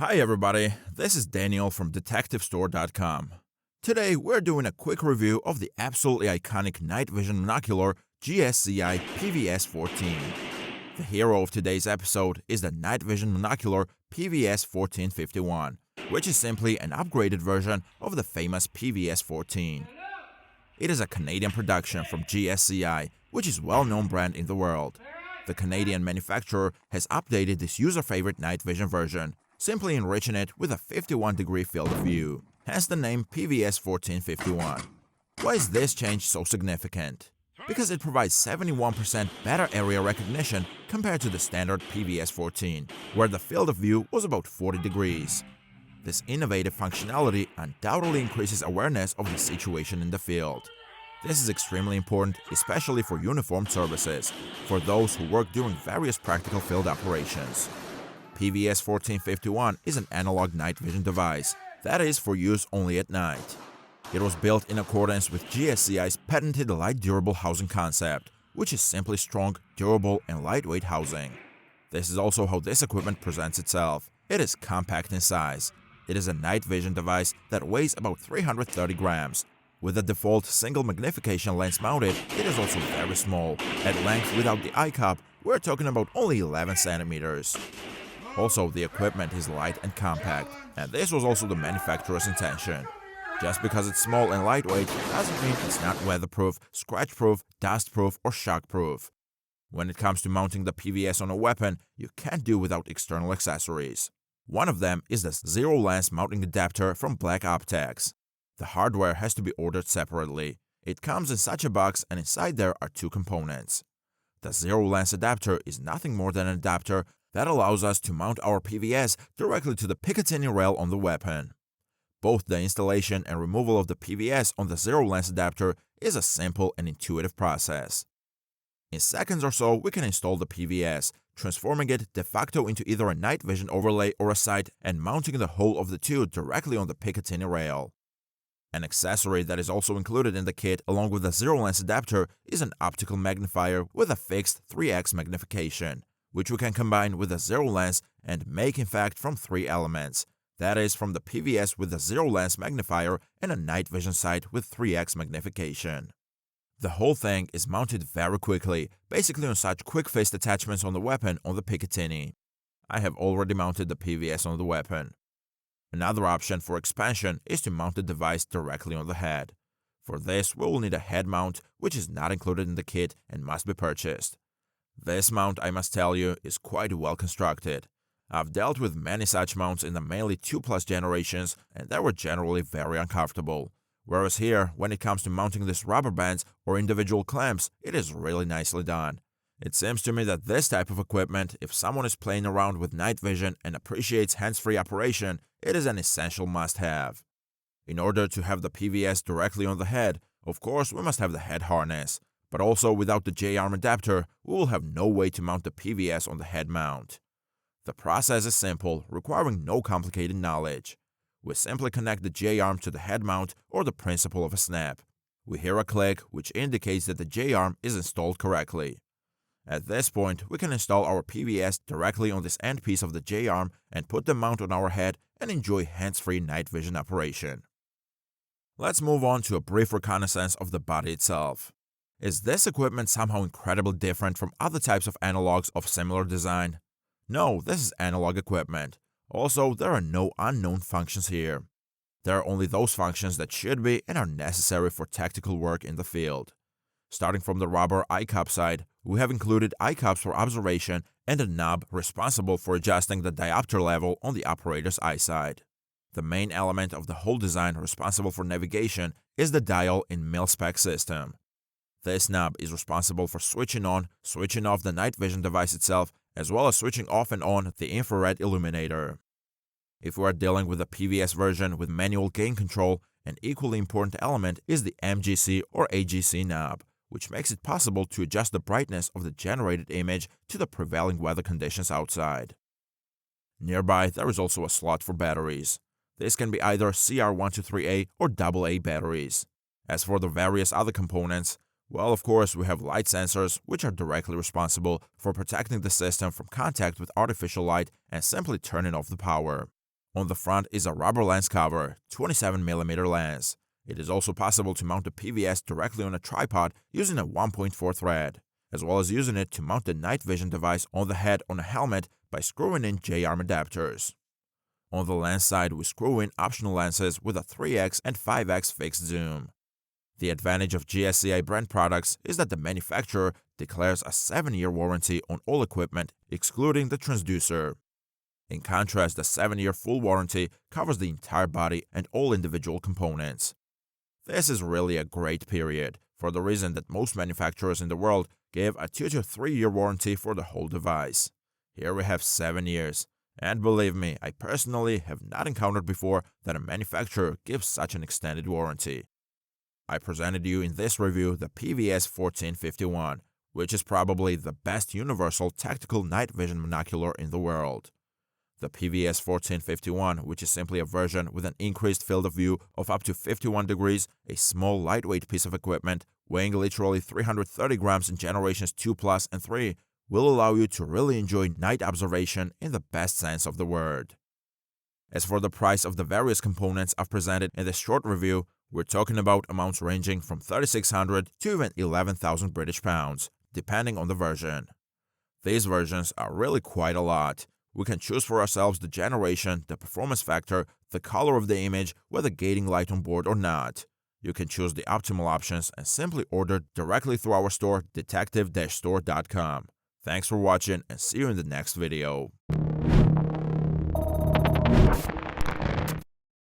Hi everybody, this is Daniel from DetectiveStore.com. Today we're doing a quick review of the absolutely iconic night vision monocular GSCI PVS-14. The hero of today's episode is the night vision monocular PVS-1451, which is simply an upgraded version of the famous PVS-14. It is a Canadian production from GSCI, which is a well-known brand in the world. The Canadian manufacturer has updated this user-favorite night vision version, simply enriching it with a 51-degree field of view, hence the name PVS-1451. Why is this change so significant? Because it provides 71% better area recognition compared to the standard PVS-14, where the field of view was about 40 degrees. This innovative functionality undoubtedly increases awareness of the situation in the field. This is extremely important, especially for uniformed services, for those who work during various practical field operations. PVS-1451 is an analog night vision device, that is for use only at night. It was built in accordance with GSCI's patented light durable housing concept, which is simply strong, durable, and lightweight housing. This is also how this equipment presents itself. It is compact in size. It is a night vision device that weighs about 330 grams. With a default single magnification lens mounted, it is also very small. At length without the eye cup, we're talking about only 11 centimeters. Also, the equipment is light and compact, and this was also the manufacturer's intention. Just because it's small and lightweight doesn't mean it's not weatherproof, scratch-proof, dust-proof, or shock-proof. When it comes to mounting the PVS on a weapon, you can't do without external accessories. One of them is the zero lens mounting adapter from Black Optics. The hardware has to be ordered separately. It comes in such a box, and inside there are two components. The zero lens adapter is nothing more than an adapter that allows us to mount our PVS directly to the Picatinny rail on the weapon. Both the installation and removal of the PVS on the zero lens adapter is a simple and intuitive process. In seconds or so, we can install the PVS, transforming it de facto into either a night vision overlay or a sight and mounting the whole of the two directly on the Picatinny rail. An accessory that is also included in the kit along with the zero lens adapter is an optical magnifier with a fixed 3x magnification, which we can combine with a zero lens and make in fact from three elements. That is, from the PVS with a zero lens magnifier and a night vision sight with 3x magnification. The whole thing is mounted very quickly, basically on such quick fist attachments on the weapon on the Picatinny. I have already mounted the PVS on the weapon. Another option for expansion is to mount the device directly on the head. For this, we will need a head mount, which is not included in the kit and must be purchased. This mount, I must tell you, is quite well constructed. I've dealt with many such mounts in the mainly 2+ generations, and they were generally very uncomfortable. Whereas here, when it comes to mounting these rubber bands or individual clamps, it is really nicely done. It seems to me that this type of equipment, if someone is playing around with night vision and appreciates hands-free operation, it is an essential must-have. In order to have the PVS directly on the head, of course we must have the head harness, but also without the J-arm adapter, we will have no way to mount the PVS on the head mount. The process is simple, requiring no complicated knowledge. We simply connect the J-arm to the head mount or the principle of a snap. We hear a click, which indicates that the J-arm is installed correctly. At this point, we can install our PVS directly on this end piece of the J-arm and put the mount on our head and enjoy hands-free night vision operation. Let's move on to a brief reconnaissance of the body itself. Is this equipment somehow incredibly different from other types of analogs of similar design? No, this is analog equipment. Also, there are no unknown functions here. There are only those functions that should be and are necessary for tactical work in the field. Starting from the rubber eye cup side, we have included eye cups for observation and a knob responsible for adjusting the diopter level on the operator's eyesight. The main element of the whole design responsible for navigation is the dial in mil-spec system. This knob is responsible for switching on, switching off the night vision device itself, as well as switching off and on the infrared illuminator. If we are dealing with a PVS version with manual gain control, an equally important element is the MGC or AGC knob, which makes it possible to adjust the brightness of the generated image to the prevailing weather conditions outside. Nearby, there is also a slot for batteries. This can be either CR123A or AA batteries. As for the various other components, well, of course, we have light sensors, which are directly responsible for protecting the system from contact with artificial light and simply turning off the power. On the front is a rubber lens cover, 27mm lens. It is also possible to mount the PVS directly on a tripod using a 1.4 thread, as well as using it to mount the night vision device on the head on a helmet by screwing in J-arm adapters. On the lens side, we screw in optional lenses with a 3x and 5x fixed zoom. The advantage of GSCI brand products is that the manufacturer declares a 7-year warranty on all equipment, excluding the transducer. In contrast, the 7-year full warranty covers the entire body and all individual components. This is really a great period, for the reason that most manufacturers in the world give a 2 to 3 year warranty for the whole device. Here we have 7 years, and believe me, I personally have not encountered before that a manufacturer gives such an extended warranty. I presented you in this review the PVS-1451, which is probably the best universal tactical night vision monocular in the world. The PVS-1451, which is simply a version with an increased field of view of up to 51 degrees, a small lightweight piece of equipment weighing literally 330 grams in generations 2 plus and 3, will allow you to really enjoy night observation in the best sense of the word. As for the price of the various components I've presented in this short review, we're talking about amounts ranging from 3,600 to even 11,000 British pounds, depending on the version. These versions are really quite a lot. We can choose for ourselves the generation, the performance factor, the color of the image, whether gating light on board or not. You can choose the optimal options and simply order directly through our store, detective-store.com. Thanks for watching and see you in the next video.